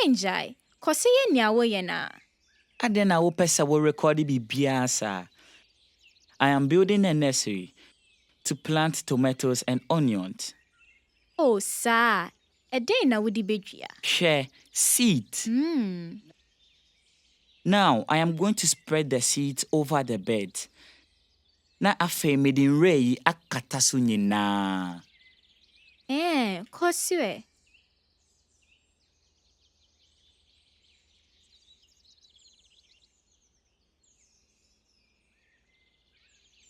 Enjoy. Kose ye nyawo ye na. Adena wo pesa wo record biasa. I am building a nursery to plant tomatoes and onions. Oh, sir. A day na wudi bedria. Share seed. Now I am going to spread the seeds over the bed. Na afe medin rei akata so nyina. Kosue.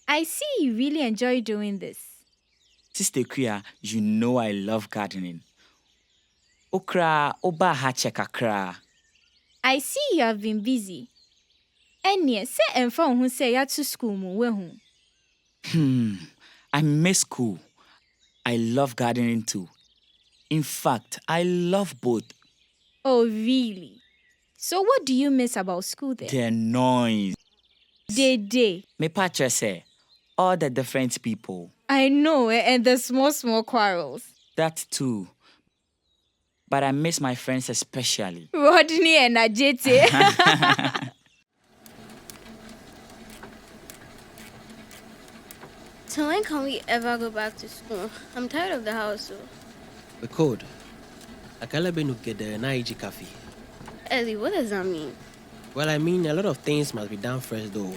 I see you really enjoy doing this. Sister Kuya, you know I love gardening. Okra oba ha kakra. I see you have been busy. Enye, se emfa ohun se ya to school mu wehu. I miss school. I love gardening too. In fact, I love both. Oh, really? So what do you miss about school then? The noise. Day. Me patra say, all the different people. I know, and the small quarrels. That too. But I miss my friends especially. Rodney and Ajete. So when can we ever go back to school? I'm tired of the house. The code. Akala benu gede na iji cafe. Ellie, what does that mean? Well, I mean, a lot of things must be done first though.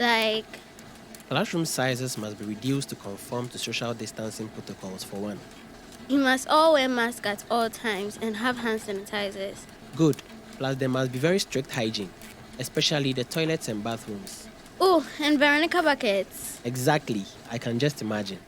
Like? Classroom sizes must be reduced to conform to social distancing protocols for one. You must all wear masks at all times and have hand sanitizers. Good. Plus, there must be very strict hygiene, especially the toilets and bathrooms. Oh, and Veronica buckets. Exactly. I can just imagine.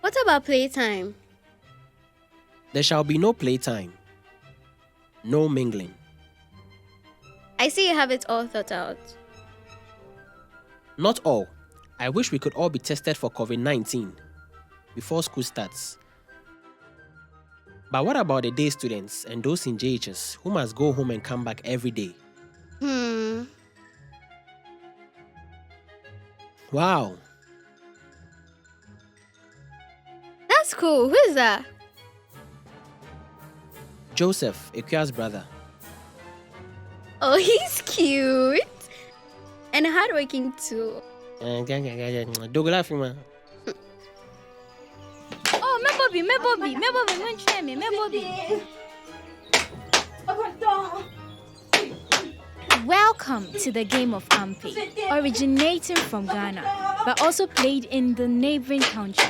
What about playtime? There shall be no playtime. No mingling. I see you have it all thought out. Not all. I wish we could all be tested for COVID-19 before school starts. But what about the day students and those in JHS who must go home and come back every day? Wow. That's cool. Who is that? Joseph, Ekuya's brother. Oh, he's cute. And hardworking too. Oh, me Bobby, man try me, Bobby. Welcome to the game of Ampe, originating from Ghana, but also played in the neighboring countries.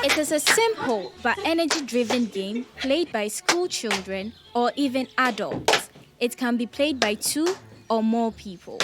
It is a simple but energy-driven game played by school children or even adults. It can be played by 2 or more people.